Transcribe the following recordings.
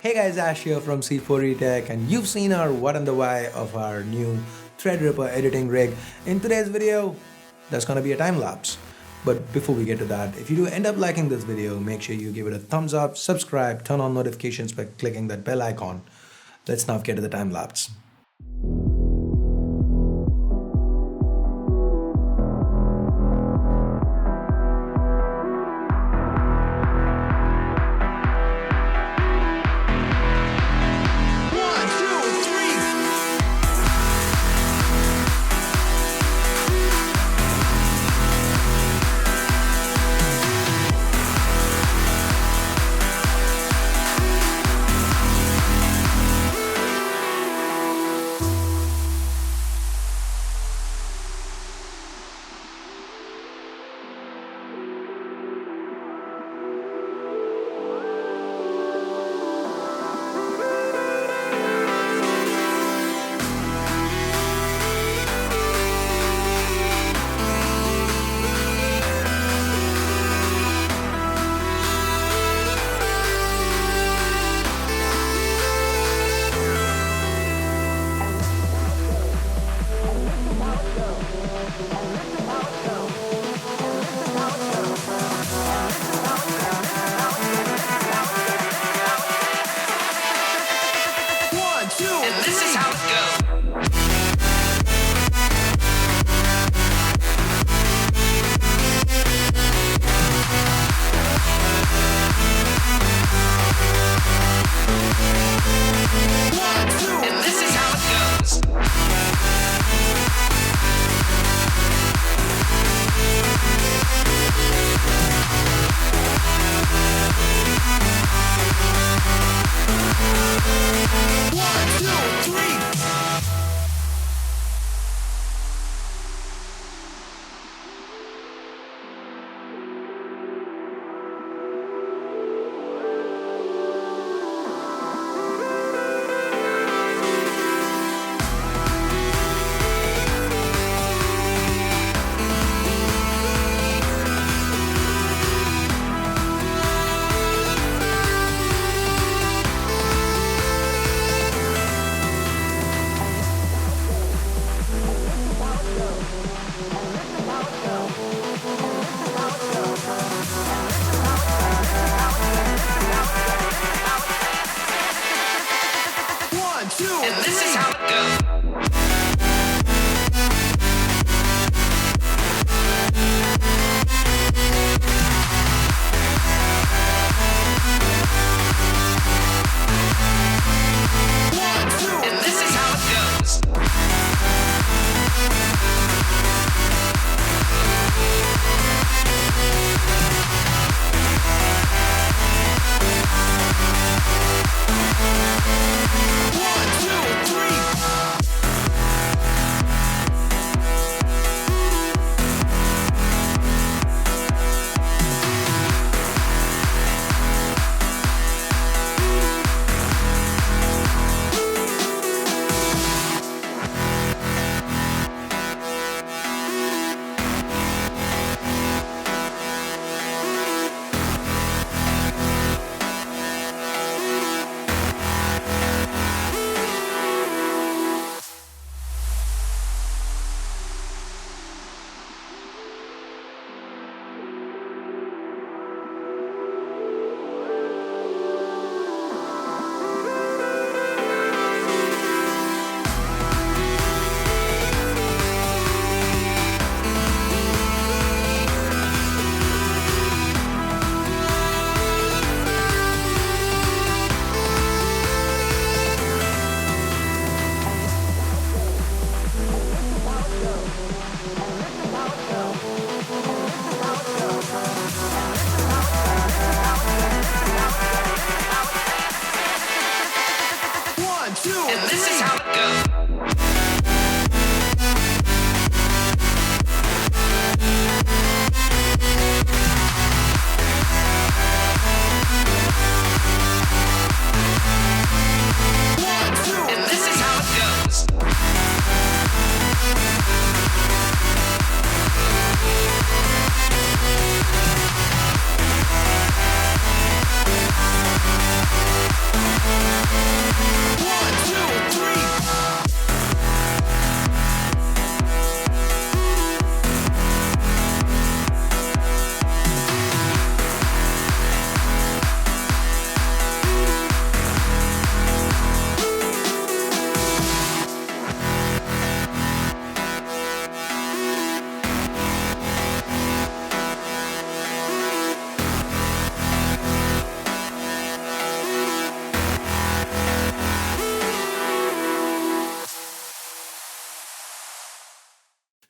Hey guys, Ash here from C4E Tech, and you've seen our what and the why of our new Threadripper editing rig. In today's video, there's gonna be a time lapse. But before we get to that, if you do end up liking this video, make sure you give it a thumbs up, subscribe, turn on notifications by clicking that bell icon. Let's now get to the time lapse.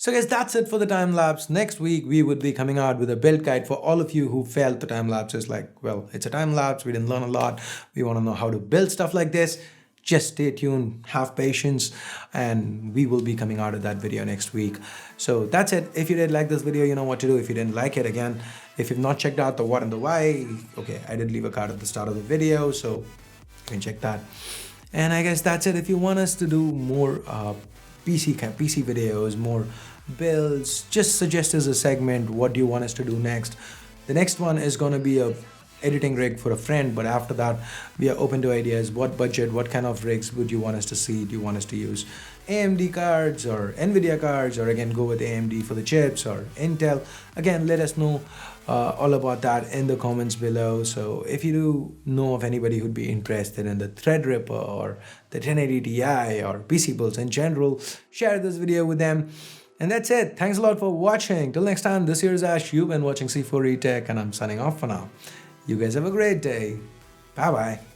So guys, that's it for the time lapse. Next week, we would be coming out with a build guide for all of you who felt the time lapse is like, well, it's a time lapse. We didn't learn a lot. We want to know how to build stuff like this. Just stay tuned, have patience, and we will be coming out with that video next week. So that's it. If you did like this video, you know what to do. If you didn't like it, again, if you've not checked out the what and the why, okay, I did leave a card at the start of the video, so you can check that. And I guess that's it. If you want us to do more PC videos, more builds, just suggest as a segment what do you want us to do next. The next one is going to be a editing rig for a friend, but after that we are open to ideas. What budget, what kind of rigs would you want us to see? Do you want us to use AMD cards or NVIDIA cards, or again go with AMD for the chips, or Intel? Again, let us know all about that in the comments below. So if you do know of anybody who'd be interested in the Threadripper or the 1080 Ti or PC builds in general, share this video with them. And that's it. Thanks a lot for watching. Till next time, this here is Ash. You've been watching C4E Tech, and I'm signing off for now. You guys have a great day. Bye bye.